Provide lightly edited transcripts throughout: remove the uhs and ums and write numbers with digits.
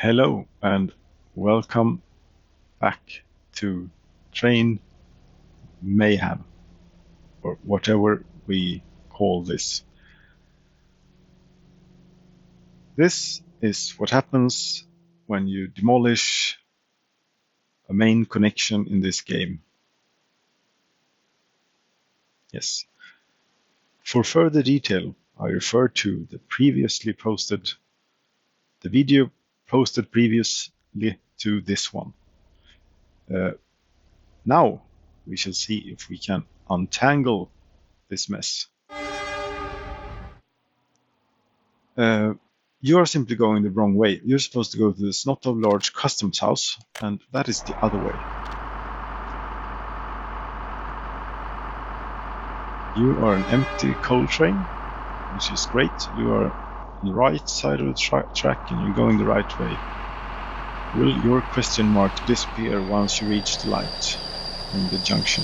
Hello and welcome back to Train Mayhem, or whatever we call this. This is what happens when you demolish a main connection in this game. Yes. For further detail, I refer to the video posted previously to this one. Now we shall see if we can untangle this mess. You are simply going the wrong way. You're supposed to go to this not of large customs house, and that is the other way. You are an empty coal train, which is great. You are on the right side of the track and you're going the right way. Will your question mark disappear once you reach the light in the junction?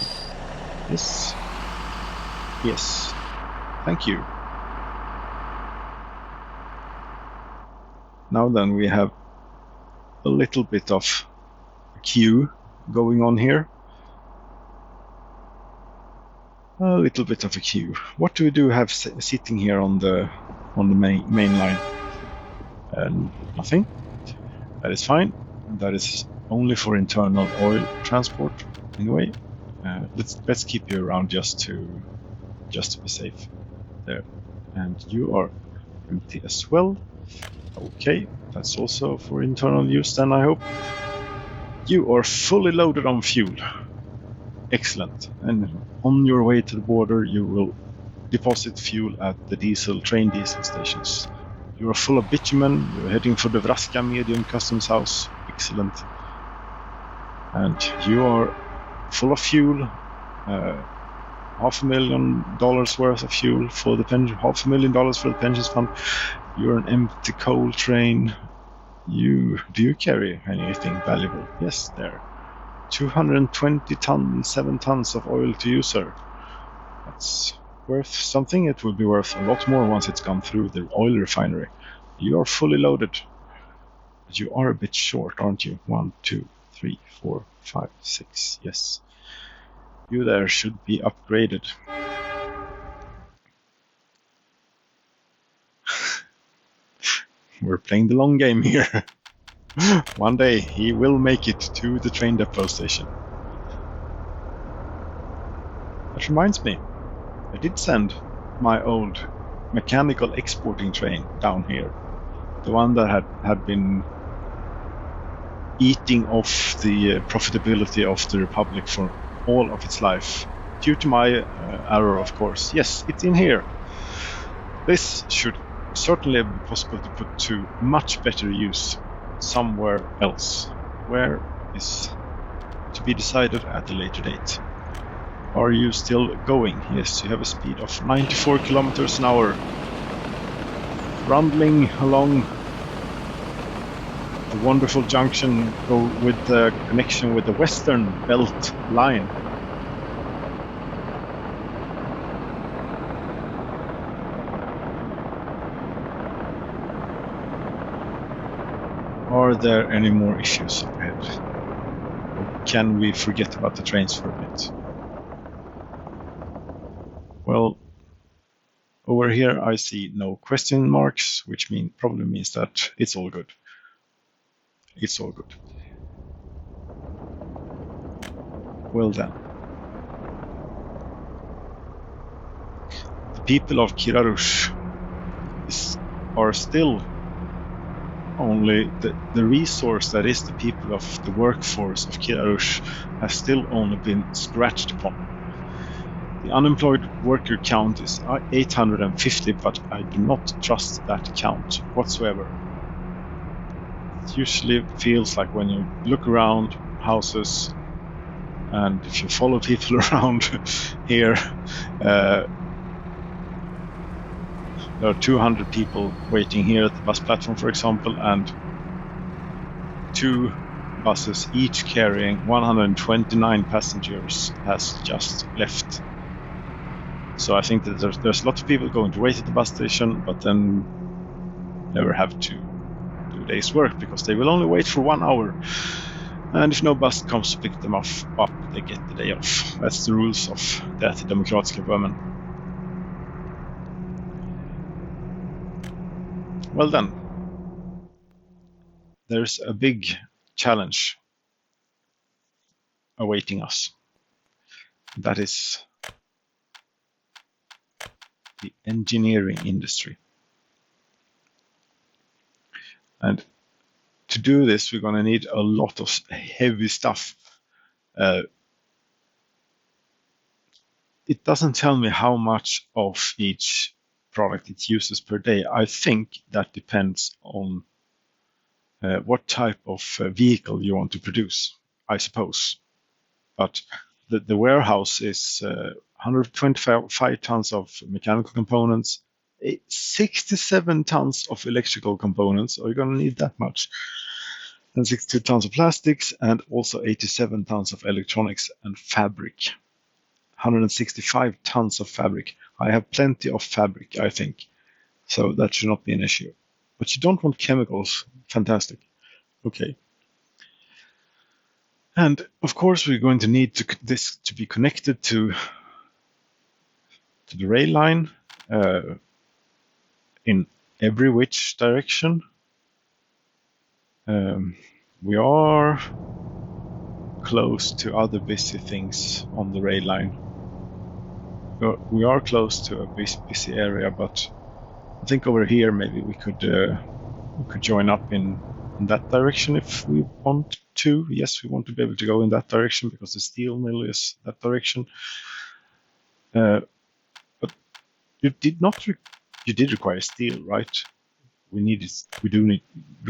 Yes. Yes. Thank you. Now then, we have a little bit of a queue going on here. A little bit of a queue. What do we do have sitting here on the main line? Nothing. That is fine. That is only for internal oil transport anyway. Let's keep you around just to be safe there. And you are empty as well. Okay, that's also for internal use then, I hope. You are fully loaded on fuel. Excellent. And on your way to the border, you will deposit fuel at the train diesel stations. You are full of bitumen. You're heading for the Vraska medium customs house. Excellent. And you are full of fuel. $500,000 worth of fuel for the pension. $500,000 for the pensions fund. You're an empty coal train. Do you carry anything valuable? Yes, there. 227 tons of oil to you, sir. That's worth something. It will be worth a lot more once it's gone through the oil refinery. You are fully loaded. But you are a bit short, aren't you? 1, 2, 3, 4, 5, 6. Yes. You there should be upgraded. We're playing the long game here. One day he will make it to the train depot station. That reminds me, I did send my old mechanical exporting train down here. The one that had been eating off the profitability of the Republic for all of its life. Due to my error, of course. Yes, it's in here. This should certainly be possible to put to much better use somewhere else. Where is to be decided at a later date. Are you still going? Yes, you have a speed of 94 kilometers an hour. Rundling along the wonderful junction with the connection with the Western Belt line. Are there any more issues up ahead? Or can we forget about the trains for a bit? Well, over here I see no question marks, which probably means that it's all good. It's all good. Well then. The people of Kirarush are still only the resource that is the people of the workforce of Kirarush has still only been scratched upon. The unemployed worker count is 850, but I do not trust that count whatsoever. It usually feels like when you look around houses and if you follow people around here, there are 200 people waiting here at the bus platform, for example, and 2 buses, each carrying 129 passengers, has just left. So I think that there's lots of people going to wait at the bus station, but then never have to do day's work because they will only wait for 1 hour. And if no bus comes to pick them up, they get the day off. That's the rules of det demokratiska Böhmen. Well then, there's a big challenge awaiting us. That is the engineering industry. And to do this, we're going to need a lot of heavy stuff. It doesn't tell me how much of each product it uses per day. I think that depends on what type of vehicle you want to produce, I suppose. But the warehouse is 125 tons of mechanical components, 67 tons of electrical components. Are you going to need that much? And 62 tons of plastics, and also 87 tons of electronics and fabric. 165 tons of fabric. I have plenty of fabric, I think. So that should not be an issue. But you don't want chemicals. Fantastic. Okay. And of course, we're going to need this to be connected to the rail line in every which direction. We are close to other busy things on the rail line. We are close to a busy area, but I think over here maybe we could join up in that direction if we want to. Yes, we want to be able to go in that direction because the steel mill is that direction. But you did require steel, right? We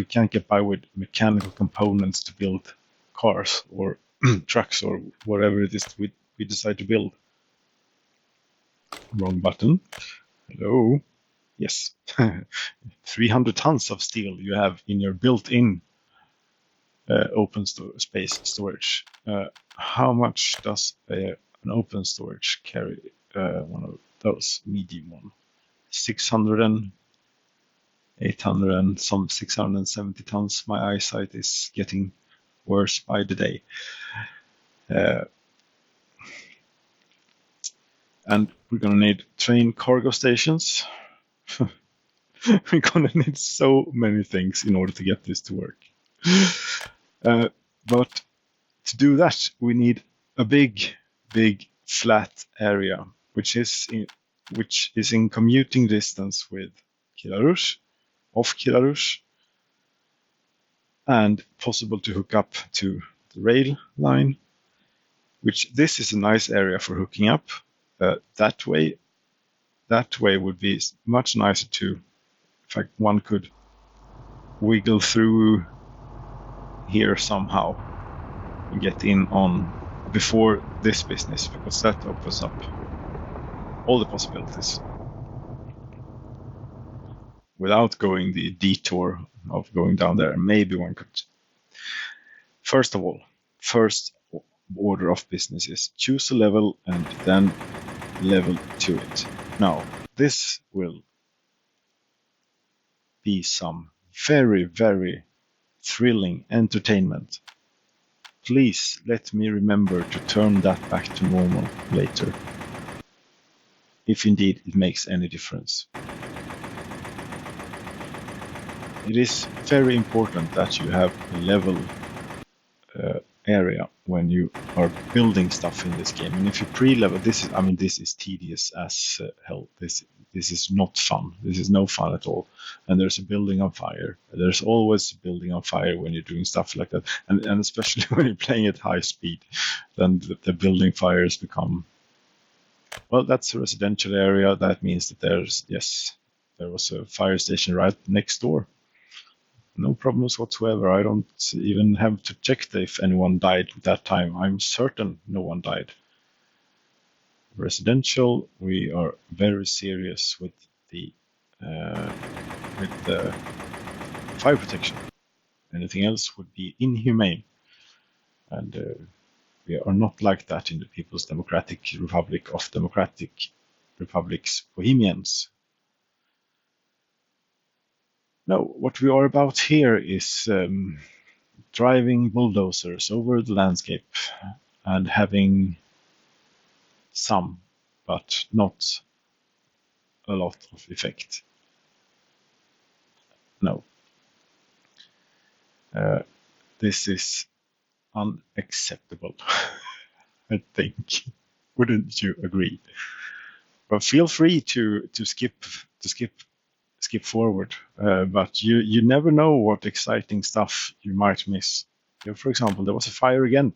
can't get by with mechanical components to build cars or trucks or whatever it is we decide to build. Wrong button. Hello. Yes. 300 tons of steel you have in your built-in open space storage. How much does an open storage carry? One of those medium one. 600 and 800 and some 670 tons. My eyesight is getting worse by the day. And we're going to need train cargo stations. We're going to need so many things in order to get this to work. But to do that, we need a big flat area, which is in commuting distance with Kilarush, off Kilarush, and possible to hook up to the rail line. Which this is a nice area for hooking up. That way would be much nicer too. In fact, one could wiggle through here somehow and get in on before this business, because that opens up all the possibilities without going the detour of going down there. Maybe one could. First of all, first order of business is choose a level and then level to it. Now, this will be some very thrilling entertainment. Please let me remember to turn that back to normal later, if indeed it makes any difference. It is very important that you have a level area when you are building stuff in this game. And if you pre-level, this is tedious as hell. This is not fun. This is no fun at all. And there's a building on fire. There's always a building on fire when you're doing stuff like that. And especially when you're playing at high speed, then the building fires become... Well, that's a residential area. That means that there was a fire station right next door. No problems whatsoever. I don't even have to check if anyone died at that time. I'm certain no one died. Residential, we are very serious with the fire protection. Anything else would be inhumane. And we are not like that in the People's Democratic Republic of Democratic Republics Bohemians. No, what we are about here is driving bulldozers over the landscape and having some, but not a lot of effect. No. This is unacceptable, I think. Wouldn't you agree? But feel free to skip forward. But you never know what exciting stuff you might miss. For example, there was a fire again.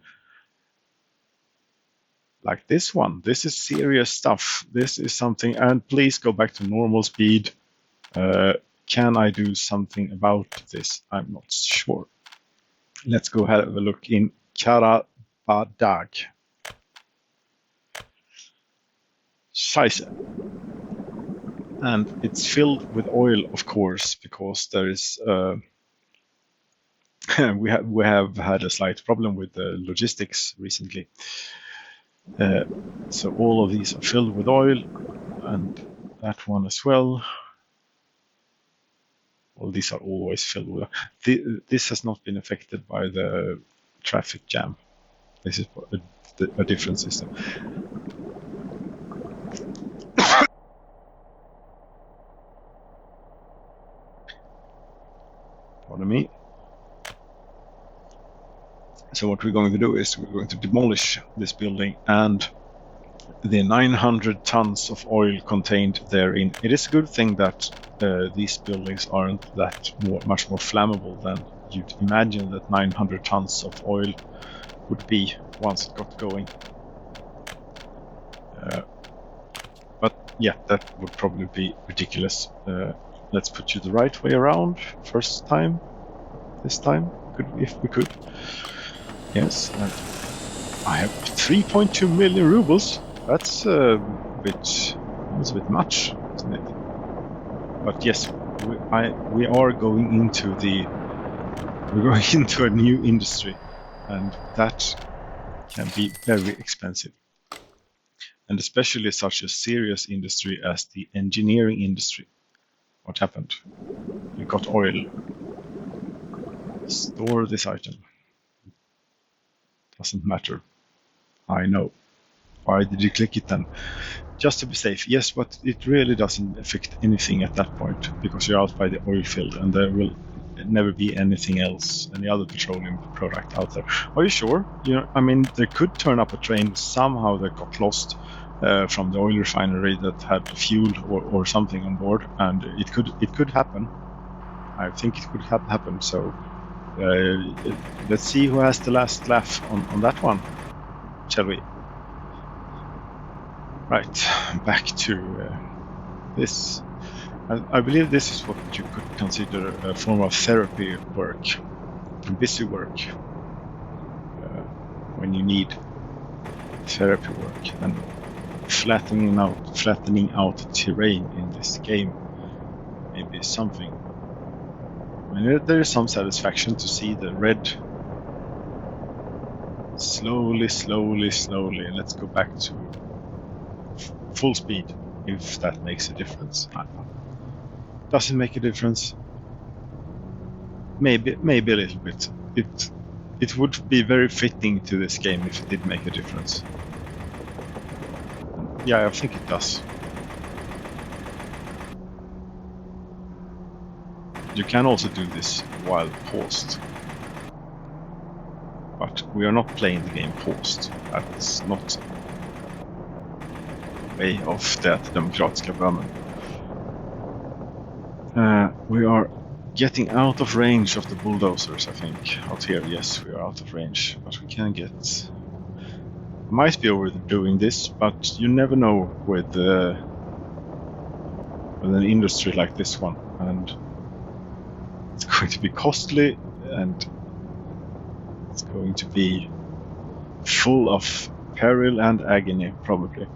Like this one. This is serious stuff. This is something, and please go back to normal speed. Can I do something about this? I'm not sure. Let's go have a look in Karabadag. Scheiße. And it's filled with oil, of course, because there is we have had a slight problem with the logistics recently. So all of these are filled with oil, and that one as well. Well, these are always filled with oil. This has not been affected by the traffic jam. This is a different system. Pardon me. So what we're going to do is we're going to demolish this building and the 900 tons of oil contained therein. It is a good thing that these buildings aren't that much more flammable than you'd imagine that 900 tons of oil would be once it got going. But yeah, that would probably be ridiculous. Let's put you the right way around first time. This time, if we could. Yes, I have 3.2 million rubles. That's a bit much, isn't it? But yes, we are going into a new industry, and that can be very expensive. And especially such a serious industry as the engineering industry. What happened? You got oil. Store this item. Doesn't matter. I know. Why did you click it then? Just to be safe. Yes, but it really doesn't affect anything at that point because you're out by the oil field and there will never be anything else, any other petroleum product out there. Are you sure? I mean, there could turn up a train somehow that got lost from the oil refinery that had fuel or something on board, and it could happen. I think it could happen. So let's see who has the last laugh on that one, shall we? Right, back to this. I believe this is what you could consider a form of therapy work, busy work, when you need therapy work, and flattening out terrain in this game maybe something. I mean, there is some satisfaction to see the red slowly. Let's go back to full speed, if that makes a difference. Does it make a difference? Maybe a little bit. It would be very fitting to this game if it did make a difference. Yeah, I think it does. You can also do this while paused. But we are not playing the game paused. That's not way of det demokratiska bönen. We are getting out of range of the bulldozers, I think. Out here, yes, we are out of range. But we can get... Might be overdoing this, but you never know with an industry like this one. And it's going to be costly, and it's going to be full of peril and agony, probably.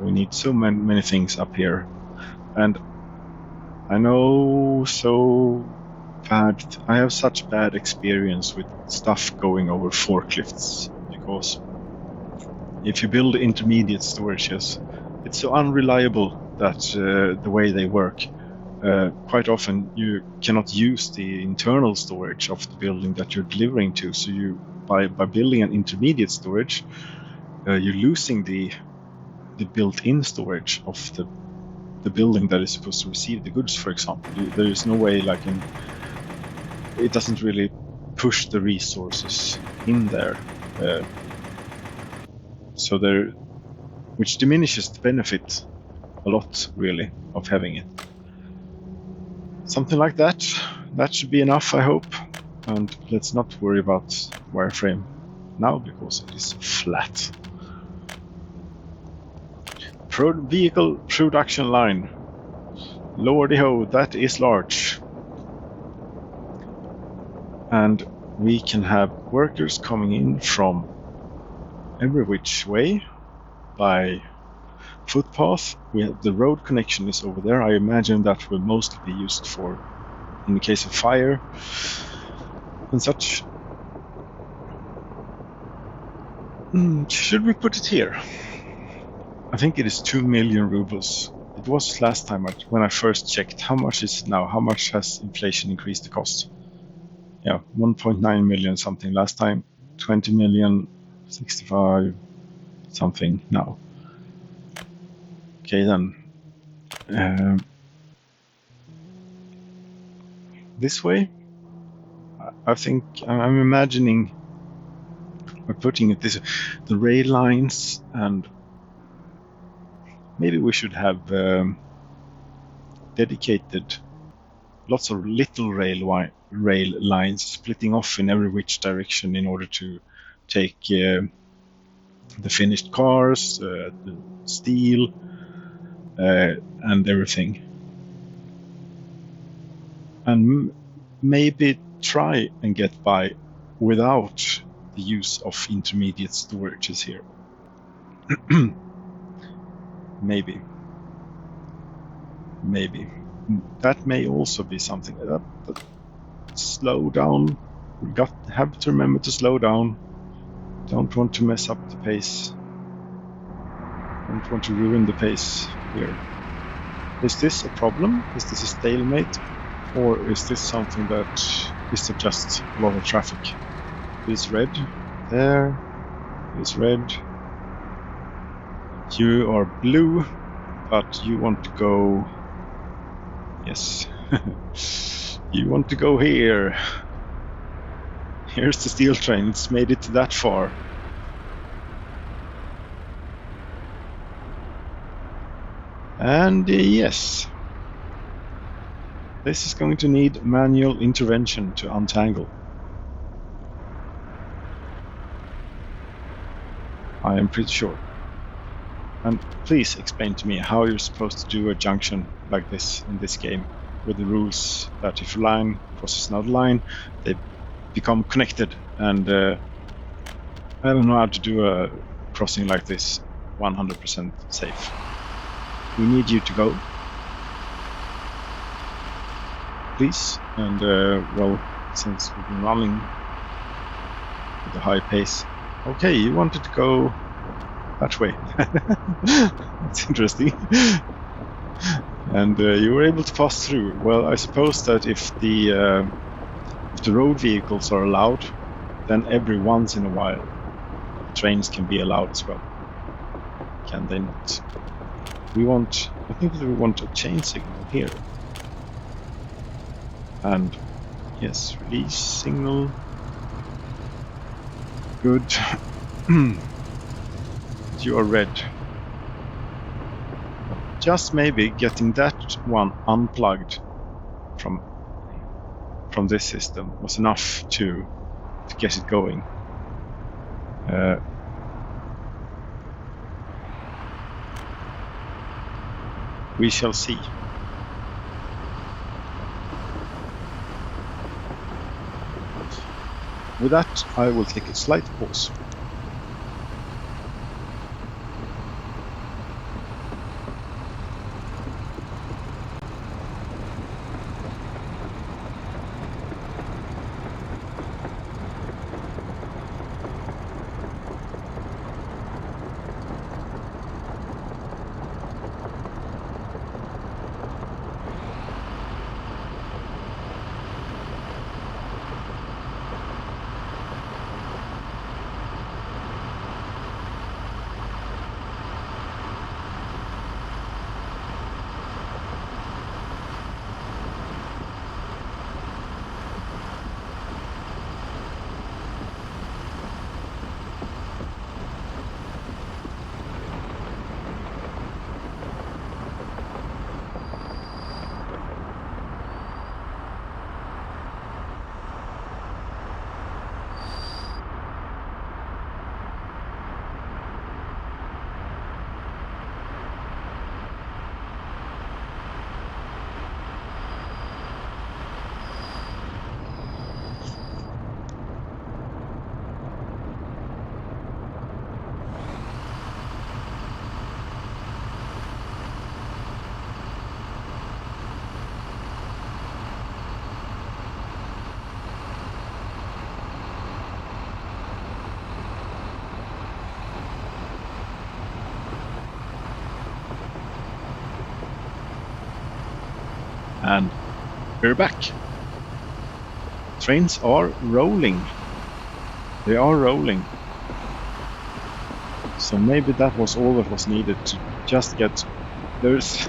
We need so many things up here, and I know so bad. I have such bad experience with stuff going over forklifts, because if you build intermediate storages, it's so unreliable the way they work. Quite often you cannot use the internal storage of the building that you're delivering to. So you, by building an intermediate storage, you're losing the built-in storage of the building that is supposed to receive the goods, for example. There is no way, like it doesn't really push the resources in there. So there, which diminishes the benefit a lot, really, of having it. Something like that. That should be enough, I hope. And let's not worry about wireframe now, because it is flat. Vehicle production line. Lordy-ho, that is large. And we can have workers coming in from every which way by footpath. The road connection is over there. I imagine that will mostly be used for, in the case of fire and such. Should we put it here? I think it is 2 million rubles. It was last time when I first checked. How much is it now? How much has inflation increased the cost? Yeah, 1.9 million something last time. 20 million, 65 something now. Okay then. This way, I think I'm imagining by putting it this, the rail lines, and maybe we should have dedicated lots of little rail lines splitting off in every which direction in order to take the finished cars, the steel, and everything. And maybe try and get by without the use of intermediate storages here. Maybe. That may also be something. Slow down. We have to remember to slow down. Don't want to mess up the pace. Don't want to ruin the pace here. Is this a problem? Is this a stalemate? Or is this something that is just a lot of traffic? It is red. There. It is red. You are blue, but you want to go... Yes. You want to go here. Here's the steel train. It's made it that far. And yes. This is going to need manual intervention to untangle. I am pretty sure. And please explain to me how you're supposed to do a junction like this in this game, with the rules that if a line crosses another line, they become connected. And I don't know how to do a crossing like this 100% safe. We need you to go, please. And well, since we've been running with a high pace, okay, you wanted to go that way. That's interesting. And you were able to pass through. Well, I suppose that if the road vehicles are allowed, then every once in a while trains can be allowed as well. Can they not? I think that we want a chain signal here. And yes, release signal. Good. You are red. Just maybe getting that one unplugged from this system was enough to get it going. We shall see. With that, I will take a slight pause. And we're back. Trains are rolling. They are rolling. So maybe that was all that was needed to just get... There's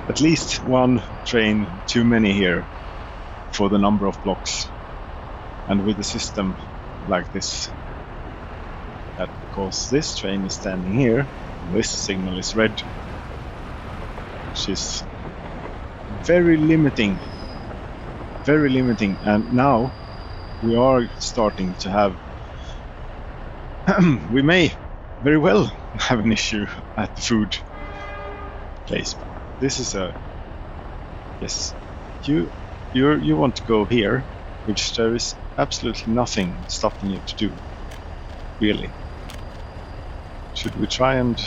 at least one train too many here for the number of blocks. And with a system like this, that because this train is standing here, this signal is red, which is very limiting, and now we are starting to have we may very well have an issue at the food place. This is a... Yes, you want to go here, which there is absolutely nothing stopping you to do, really. Should we try and...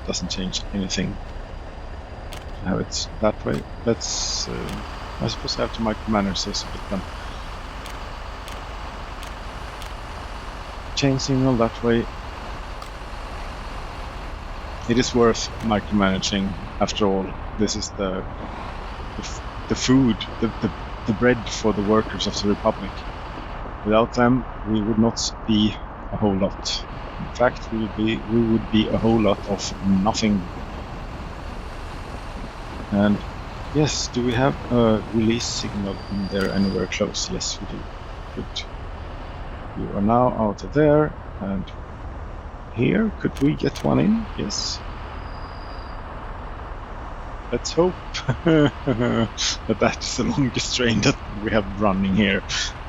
Doesn't change anything to have it that way. Let's I suppose I have to micromanage this a bit then. Chain signal that way. It is worth micromanaging after all. This is the food, the bread for the workers of the Republic. Without them, we would not be a whole lot. In fact, we would be a whole lot of nothing. And yes, do we have a release signal in there anywhere close? Yes, we do. Good. You are now out of there, and here, could we get one in? Yes. Let's hope that is the longest train that we have running here.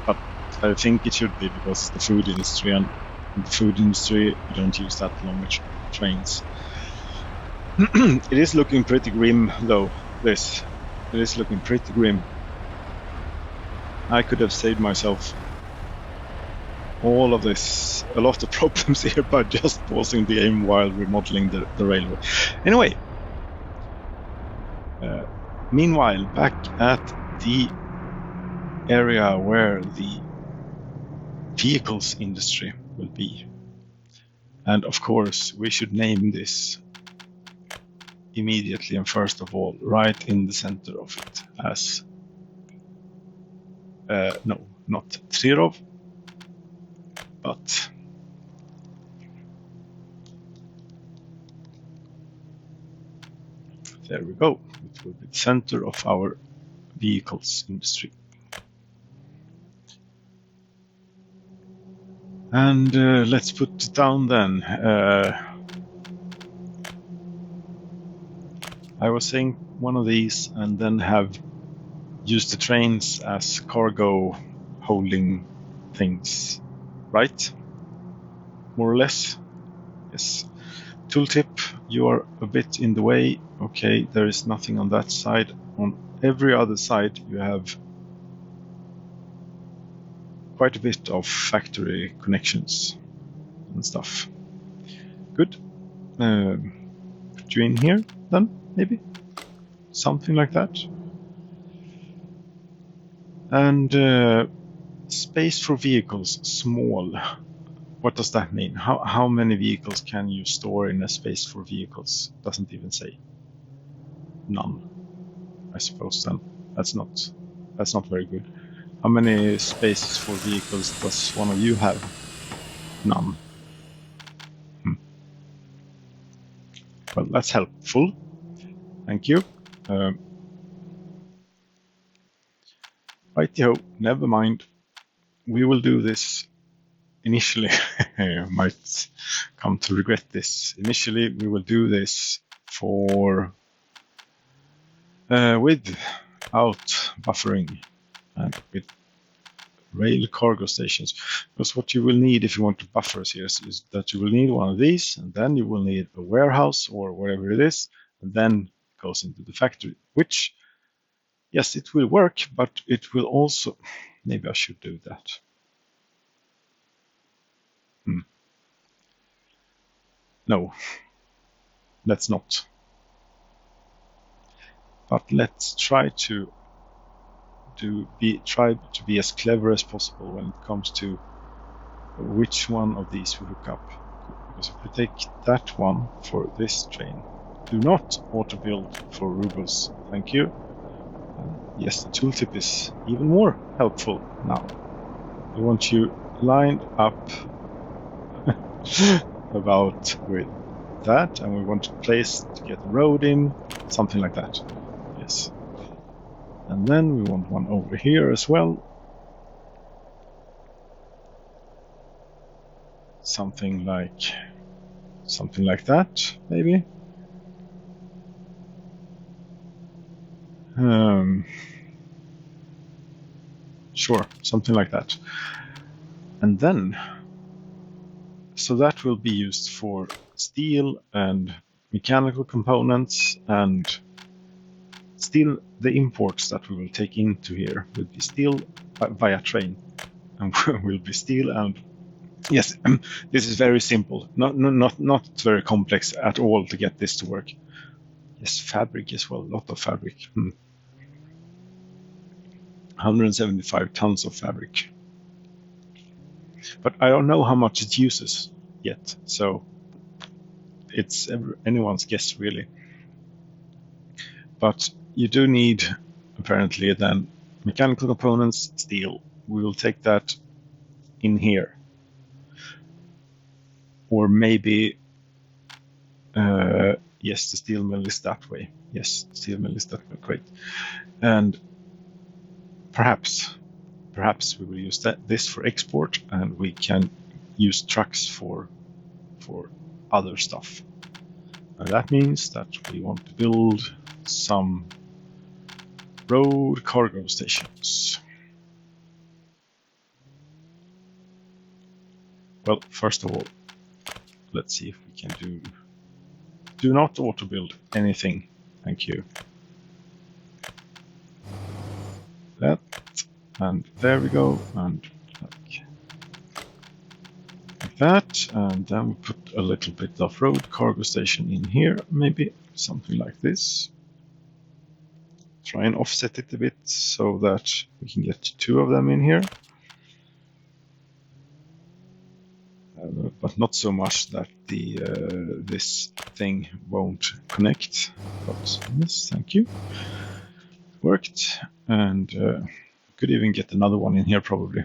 But I think it should be, because the food industry, and in the food industry you don't use that long trains. It is looking pretty grim though, this. It is looking pretty grim. I could have saved myself all of this, a lot of problems here, by just pausing the game while remodeling the railway. Anyway, meanwhile, back at the area where the vehicles industry will be. And of course, we should name this immediately, and first of all, right in the center of it as... no, not Trirov, but there we go. It will be the center of our vehicles industry. And let's put it down then. I was saying one of these, and then have used the trains as cargo holding things, right? More or less. Yes. Tooltip, you are a bit in the way. Okay, there is nothing on that side. On every other side you have quite a bit of factory connections and stuff. Good. Put you in here then, maybe? Something like that. And space for vehicles, small. What does that mean? How many vehicles can you store in a space for vehicles? Doesn't even say. None. I suppose then. That's not very good. How many spaces for vehicles does one of you have? None. Well, that's helpful. Thank you. Righty-ho, never mind. We will do this initially. I might come to regret this. Initially, we will do this for without buffering and with rail cargo stations. Because what you will need if you want to buffer here is that you will need one of these, and then you will need a warehouse or wherever it is, and then it goes into the factory, which, yes, it will work, but it will also... Maybe I should do that. No, let's not. But let's try to be as clever as possible when it comes to which one of these we hook up. Because if we take that one for this train, do not auto build for rubles, thank you. And yes, the tooltip is even more helpful now. We want you lined up about with that, and we want a place to get the road in, something like that. Yes. And then we want one over here as well. Something like that, maybe. Sure, something like that. And then, so that will be used for steel and mechanical components, and steel, the imports that we will take into here will be steel via train, and will be steel and yes, this is very simple, not very complex at all to get this to work. Yes, fabric as well, a lot of fabric. 175 tons of fabric. But I don't know how much it uses yet, so it's anyone's guess really. But you do need, apparently, then mechanical components, steel. We will take that in here. Or maybe, yes, the steel mill is that way. Yes, the steel mill is that way, great. And perhaps we will use this for export, and we can use trucks for other stuff. And that means that we want to build some road cargo stations. Well, first of all, let's see if we can do not auto build anything. Thank you. That, and there we go, and like that, and then we put a little bit of road cargo station in here, maybe something like this. Try and offset it a bit so that we can get 2 of them in here. But not so much that this thing won't connect. But yes, thank you. Worked, and could even get another one in here probably.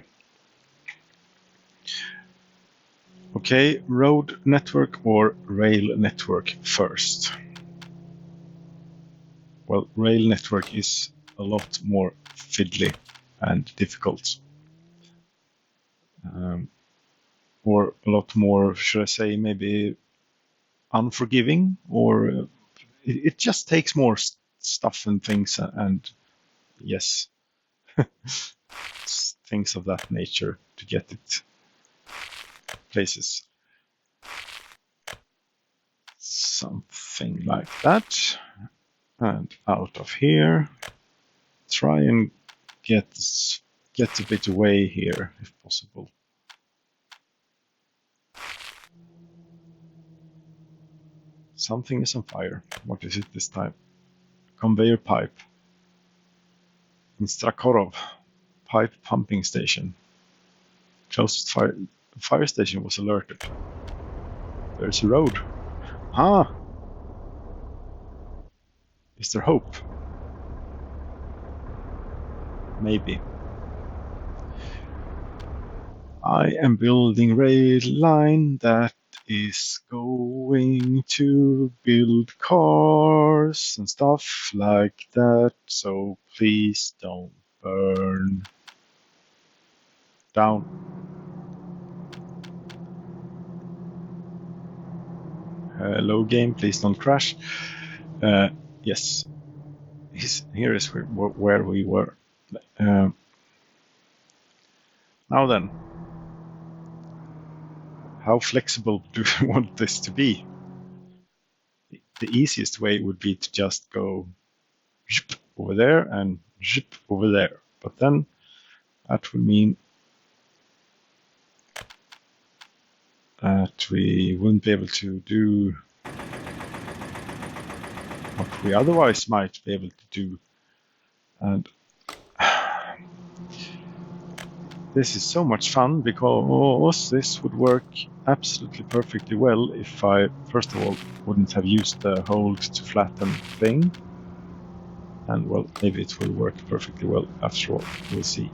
Okay, road network or rail network first. Well, rail network is a lot more fiddly and difficult. Or a lot more, should I say, maybe unforgiving, or it just takes more stuff and things, and yes, things of that nature to get it places. Something like that. And out of here, try and get a bit away here if possible. Something is on fire. What is it this time? Conveyor pipe. In Strakorov, pipe pumping station. Closest fire station was alerted. There's a road. Ah! Is there hope? Maybe. I am building rail line that is going to build cars and stuff like that, so please don't burn down. Hello game, please don't crash. Yes, here is where we were. Now then, how flexible do we want this to be? The easiest way would be to just go zip over there and zip over there. But then that would mean that we wouldn't be able to do what we otherwise might be able to do. And this is so much fun because this would work absolutely perfectly well if I, first of all, wouldn't have used the hold to flatten thing. And well, maybe it will work perfectly well after all. We'll see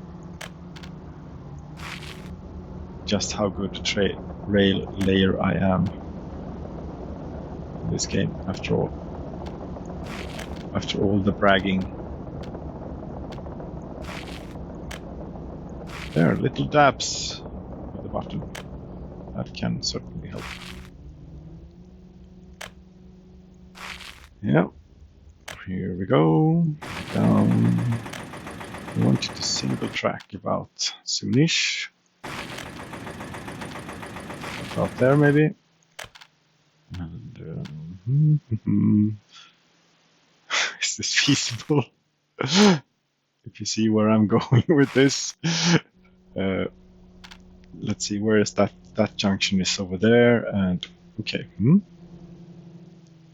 just how good a rail layer I am in this game after all. After all the bragging. There are little dabs with the button. That can certainly help. Yeah. Here we go. Down. I want you to single track about soonish. About there maybe. And is this feasible? If you see where I'm going with this. Let's see, where is that junction is over there, and okay,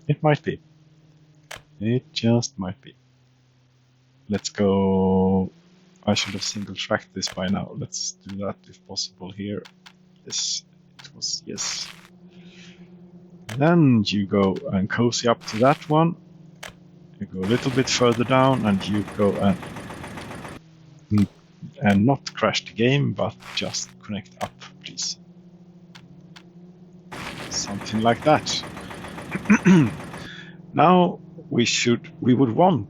it might be. It just might be. Let's go. I should have single tracked this by now. Let's do that if possible here. Yes, it was yes. Then you go and cozy up to that one. You go a little bit further down, and you go and not crash the game, but just connect up, please. Something like that. Now we would want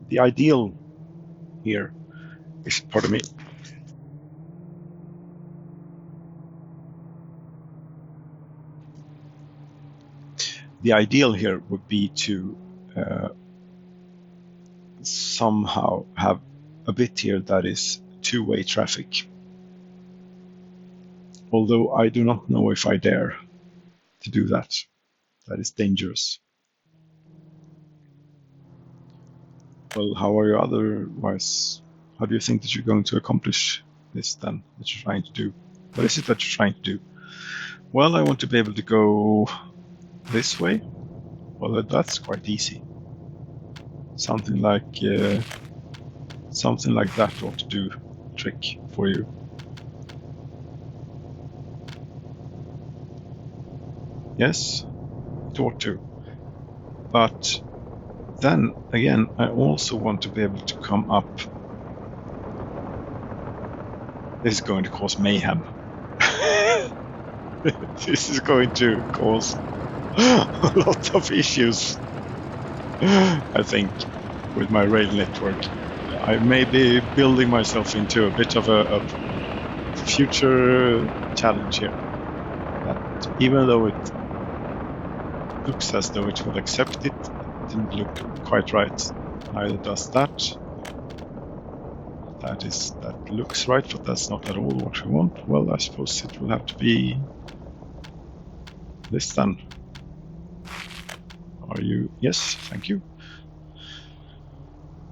the ideal here is, pardon me. The ideal here would be to somehow have a bit here that is two-way traffic. Although I do not know if I dare to do that. That is dangerous. Well, how are you otherwise? How do you think that you're going to accomplish this then, that you're trying to do? What is it that you're trying to do? Well, I want to be able to go this way. Well, that's quite easy. Something like that ought to do a trick for you. Yes, it ought to. But then again, I also want to be able to come up. This is going to cause mayhem. This is going to cause a lot of issues, I think, with my rail network. I may be building myself into a bit of a future challenge here. That even though it looks as though it will accept it, it didn't look quite right. Neither does that. That looks right, but that's not at all what we want. Well, I suppose it will have to be this then. Are you? Yes, thank you.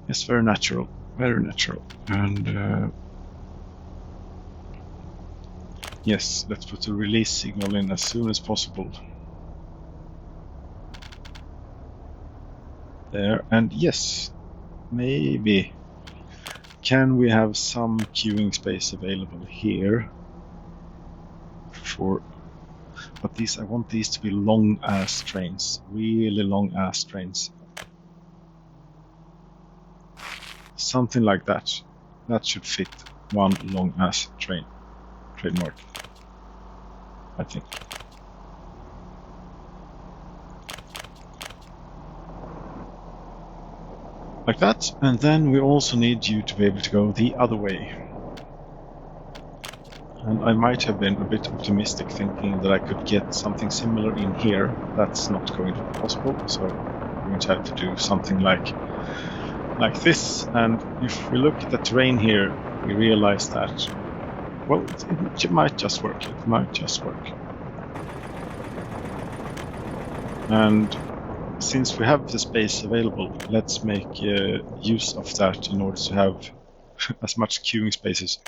Yes, very natural, very natural. And yes, let's put the release signal in as soon as possible. There, and yes, maybe. Can we have some queuing space available here for? But these, I want these to be long-ass trains, really long-ass trains. Something like that. That should fit one long-ass train. Trademark, I think. Like that, and then we also need you to be able to go the other way. And I might have been a bit optimistic thinking that I could get something similar in here. That's not going to be possible, so we're going to have to do something like this. And if we look at the terrain here, we realize that, well, it might just work. It might just work. And since we have the space available, let's make use of that in order to have as much queuing space as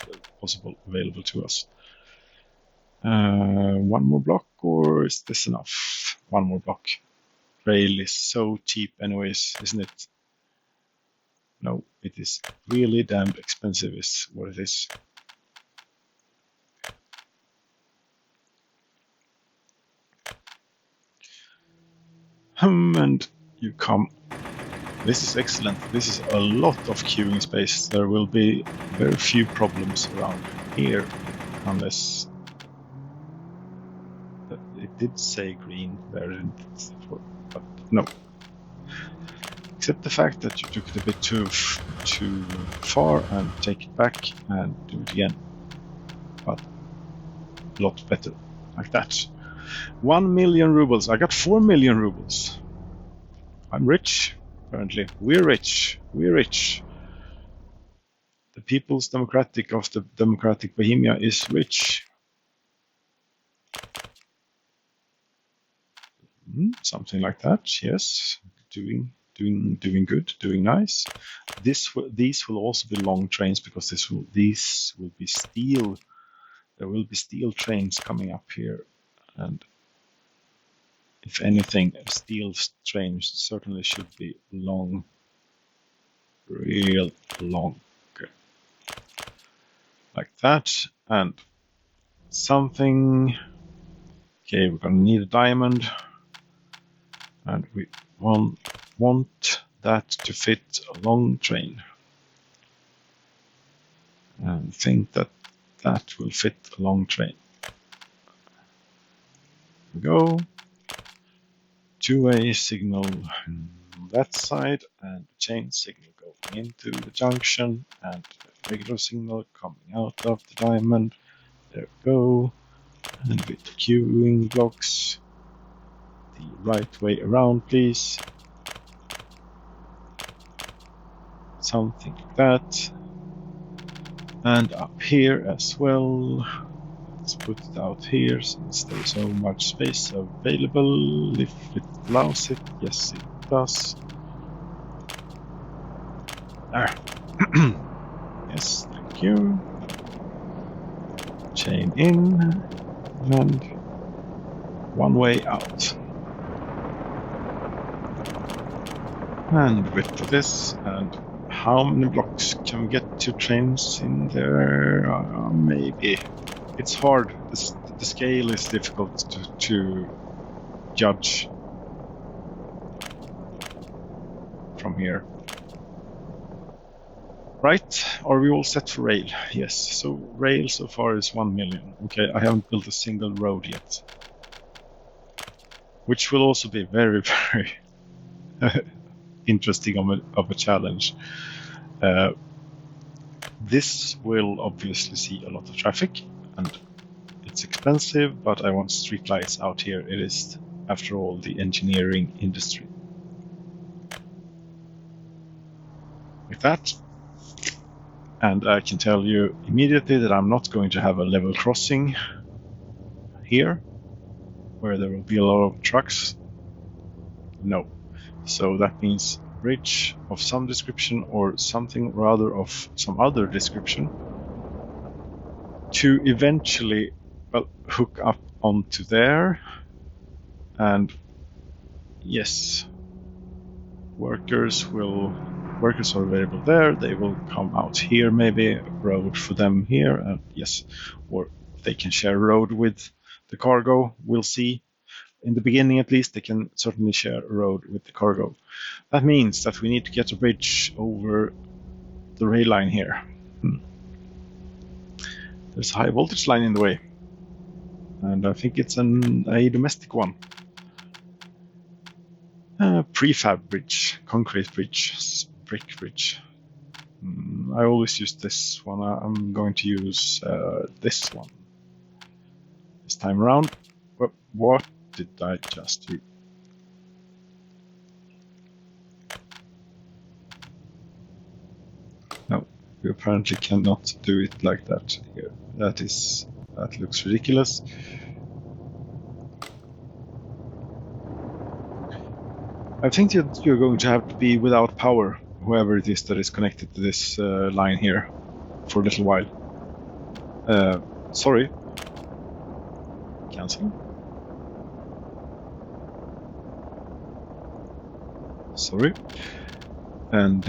possible available to us. One more block, or is this enough? One more block. Rail is so cheap anyways, isn't it? No, it is really damn expensive is what it is. And you come This is excellent. This is a lot of queuing space. There will be very few problems around here, unless it did say green there, but no. Except the fact that you took it a bit too far, and take it back and do it again. But a lot better, like that. 1 million rubles. I got 4 million rubles. I'm rich, apparently. We're rich. We're rich. The People's Democratic of the Democratic Bohemia is rich. Something like that, yes. Doing good, doing nice. These will also be long trains, because these will be steel. There will be steel trains coming up here, and if anything, steel trains certainly should be long, real long, like that. And something. Okay, we're gonna need a diamond, and we want that to fit a long train, and think that will fit a long train. Here we go. Two-way signal on that side, and chain signal going into the junction, and regular signal coming out of the diamond. There we go. And with the queuing blocks, the right way around, please. Something like that. And up here as well. Let's put it out here, since there's so much space available. If it allows it, yes it does. There. Yes, thank you. Chain in, and one way out. And width of this, and how many blocks can we get 2 trains in there? Maybe. It's hard. The scale is difficult to judge from here. Right, are we all set for rail? Yes, so rail so far is 1 million. Okay, I haven't built a single road yet. Which will also be very, very interesting of a challenge. This will obviously see a lot of traffic, and it's expensive, but I want streetlights out here. It is, after all, the engineering industry. With that, and I can tell you immediately that I'm not going to have a level crossing here, where there will be a lot of trucks. No. So that means bridge of some description, or something rather of some other description, to eventually, well, hook up onto there. And yes, workers are available there. They will come out here, maybe a road for them here, and yes, or they can share a road with the cargo. We'll see. In the beginning, at least, they can certainly share a road with the cargo. That means that we need to get a bridge over the rail line here. There's a high voltage line in the way, and I think it's a domestic one. Prefab bridge, concrete bridge, brick bridge. I always use this one. I'm going to use this one this time around. What did I just do? No, we apparently cannot do it like that here. That looks ridiculous. I think that you're going to have to be without power, whoever it is that is connected to this line here, for a little while. Sorry. Cancel. Sorry. And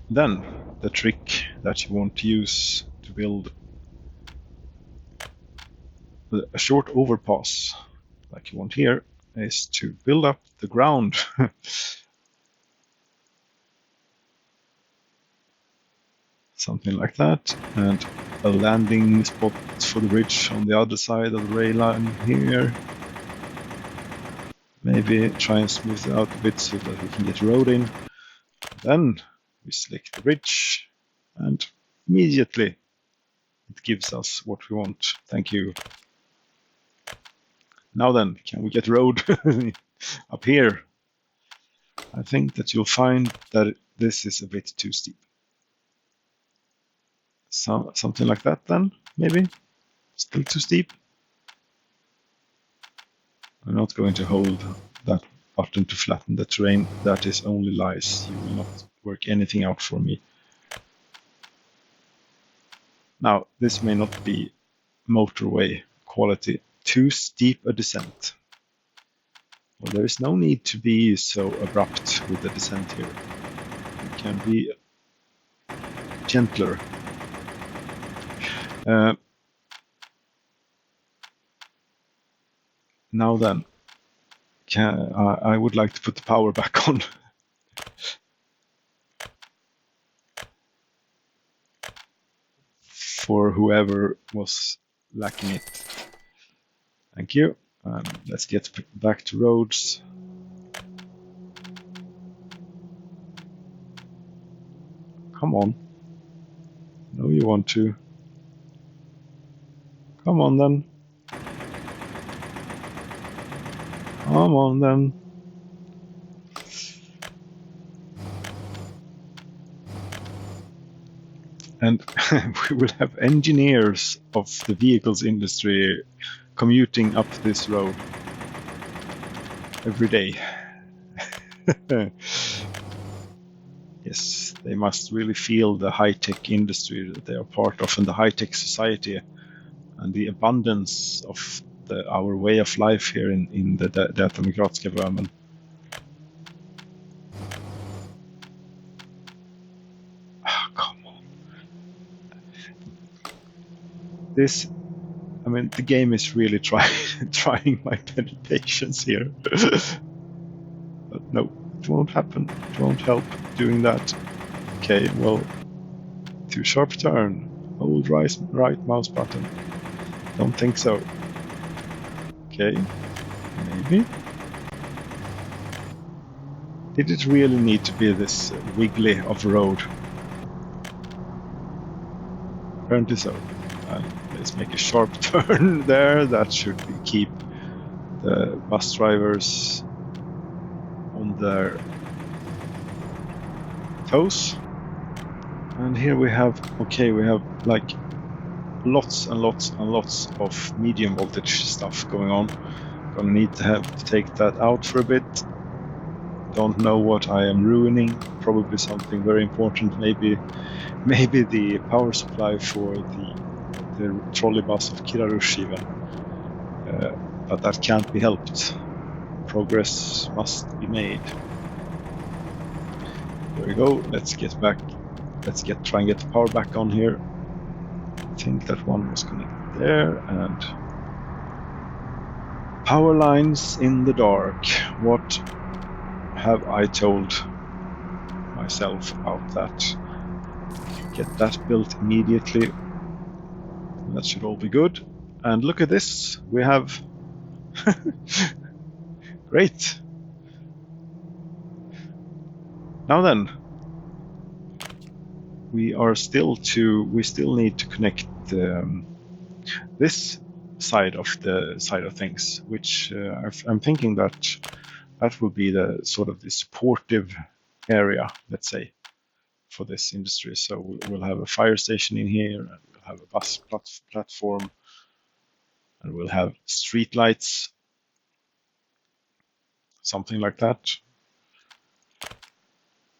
then the trick that you want to use to build a short overpass, like you want here, is to build up the ground. Something like that, and a landing spot for the bridge on the other side of the rail line here. Maybe try and smooth it out a bit so that we can get road in. Then we select the bridge, and immediately it gives us what we want. Thank you. Now then, can we get road up here? I think that you'll find that this is a bit too steep. Something like that then, maybe? Still too steep? I'm not going to hold that button to flatten the terrain. That is only lies. You will not work anything out for me. Now, this may not be motorway quality. Too steep a descent. Well, there is no need to be so abrupt with the descent here. It can be gentler. Now then, I would like to put the power back on. For whoever was lacking it. Thank you. Let's get back to roads. Come on. No, you want to. Come on then. Come on then. And we will have engineers of the vehicles industry commuting up this road every day. Yes, they must really feel the high-tech industry that they are part of and the high-tech society and the abundance of our way of life here in the demokratiska Böhmen. Come on. This, I mean, the game is really trying my patience here. But no, it won't happen. It won't help doing that. Okay, well, too sharp turn. Hold right mouse button. Don't think so. Okay, maybe. Did it really need to be this wiggly of a road? Apparently so. Let's make a sharp turn there. That should keep the bus drivers on their toes. And here we have, okay, we have like lots and lots and lots of medium voltage stuff going on. Gonna need to have to take that out for a bit. Don't know what I am ruining. Probably something very important. Maybe the power supply for the trolley bus of Kirarush even. But that can't be helped. Progress must be made. There we go. Let's get back. Let's try and get the power back on here. I think that one was connected there, and power lines in the dark. What have I told myself about that? Get that built immediately. That should all be good. And look at this. We have great. Now then, we still need to connect this side of things, which I'm thinking that will be the sort of the supportive area, let's say, for this industry. So we'll have a fire station in here, and we'll have a bus platform, and we'll have street lights, something like that.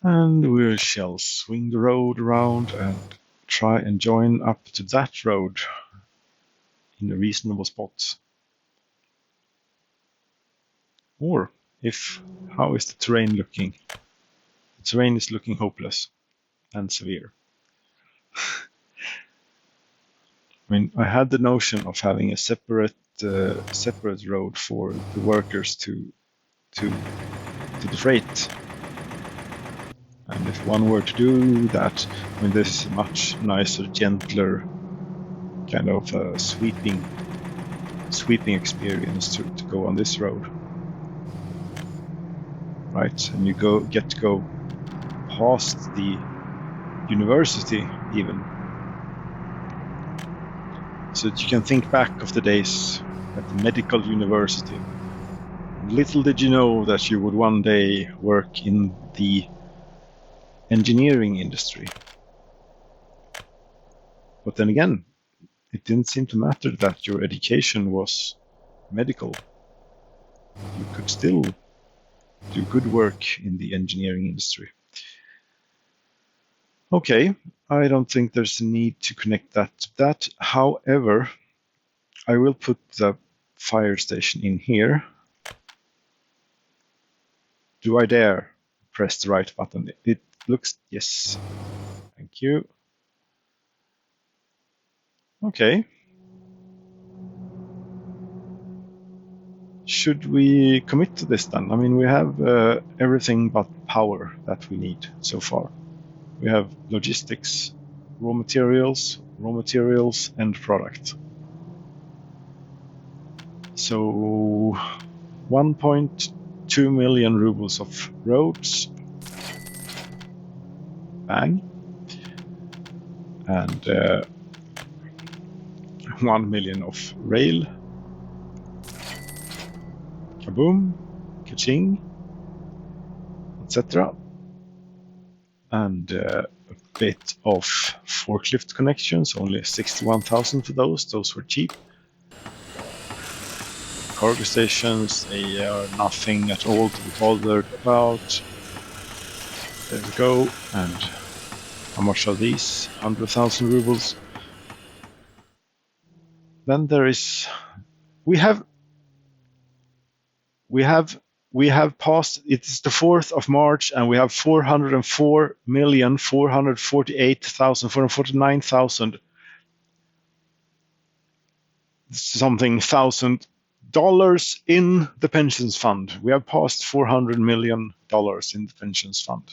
And we shall swing the road around and try and join up to that road in a reasonable spot. Or how is the terrain looking? The terrain is looking hopeless and severe. I mean, I had the notion of having a separate separate road for the workers to the freight. And if one were to do that, I mean, this is a much nicer, gentler kind of sweeping experience to go on this road, right? And you get to go past the university even, so that you can think back of the days at the medical university. Little did you know that you would one day work in the engineering industry. But then again, it didn't seem to matter that your education was medical. You could still do good work in the engineering industry. Okay, I don't think there's a need to connect that to that. However, I will put the fire station in here. Do I dare press the right button? It looks, yes. Thank you. Okay. Should we commit to this then? I mean, we have everything but power that we need so far. We have logistics, raw materials, end product. So 1.2 million rubles of roads. Bang. And 1 million of rail. Kaboom, ka-ching, etc. And a bit of forklift connections, only 61,000 for those. Those were cheap. Cargo stations, they are nothing at all to be bothered about. There we go. And how much are these? 100,000 rubles. Then there is, we have passed, it's the 4th of March, and we have 404,448,449,000 something thousand dollars in the pensions fund. We have passed $400 million in the pensions fund.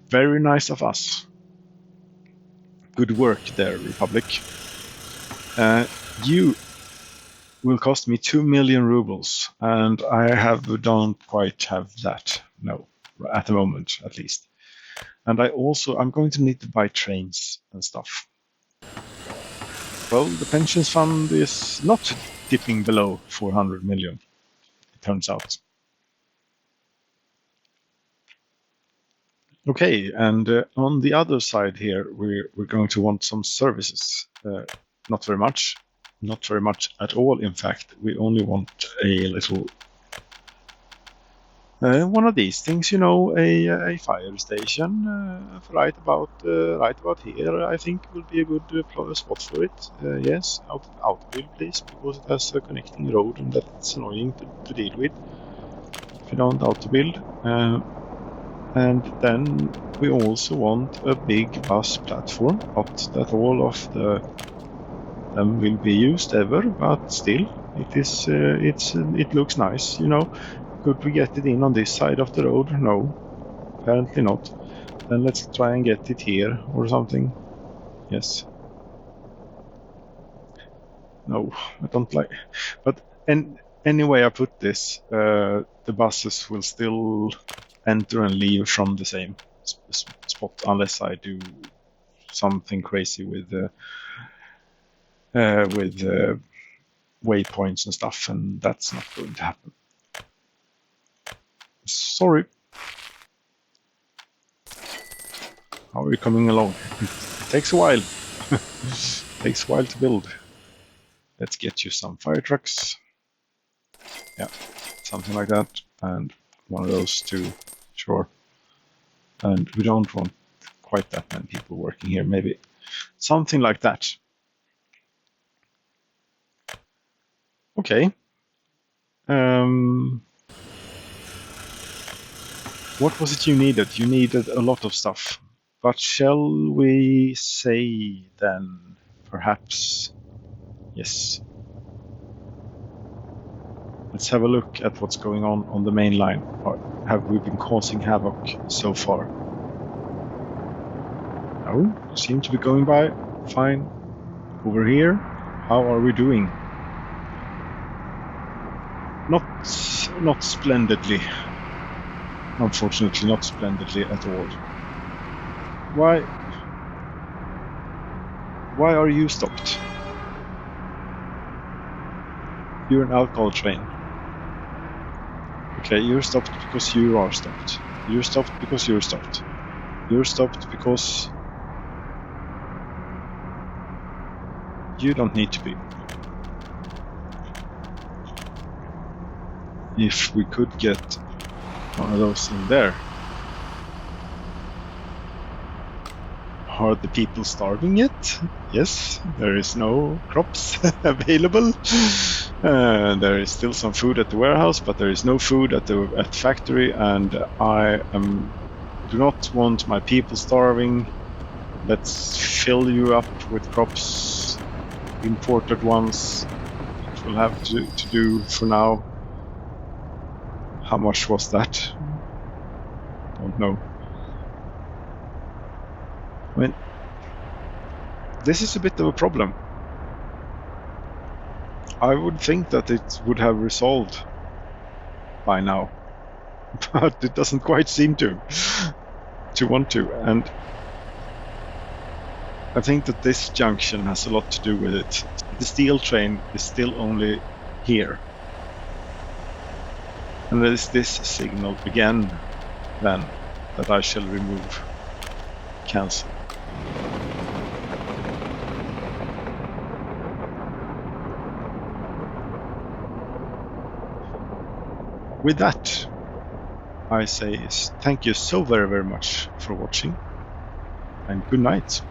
Very nice of us. Good work there, Republic. You will cost me 2 million rubles, and I don't quite have that, no, at the moment at least. And I'm going to need to buy trains and stuff. Well, the pensions fund is not dipping below 400 million, it turns out. Okay, and on the other side here, we're going to want some services. Not very much at all, in fact. We only want a little one of these things, a fire station right about here. I think will be a good spot for it. Yes, out build, please, because it has a connecting road, and that's annoying to deal with if you don't auto build. And then we also want a big bus platform, not that all of them will be used ever, but still, it looks nice, Could we get it in on this side of the road? No, apparently not. Then let's try and get it here or something. Yes. No, I don't like. But anyway I put this, the buses will still enter and leave from the same spot unless I do something crazy with waypoints and stuff, and that's not going to happen. Sorry. How are you coming along? It takes a while. Takes a while to build. Let's get you some fire trucks. Yeah, something like that. And one of those too, sure. And we don't want quite that many people working here. Maybe something like that. Okay. What was it you needed? You needed a lot of stuff. But shall we say then, perhaps, Yes. Let's have a look at what's going on the main line. Have we been causing havoc so far? No, seem to be going by fine. Over here, how are we doing? Not splendidly. Unfortunately, not splendidly at all. Why are you stopped? You're an alcohol train. Okay, you're stopped because you are stopped. You're stopped because you're stopped. You're stopped because you don't need to be. If we could get one of those in there. Are the people starving yet? Yes, there is no crops available. There is still some food at the warehouse, but there is no food at the factory, and I do not want my people starving. Let's fill you up with crops, imported ones. It will have to do for now. How much was that? Don't know. I mean, this is a bit of a problem. I would think that it would have resolved by now, but it doesn't quite seem to want to. And I think that this junction has a lot to do with it. The steel train is still only here. And there is this signal again, then, that I shall remove. Cancel. With that, I say thank you so very, very much for watching, and good night.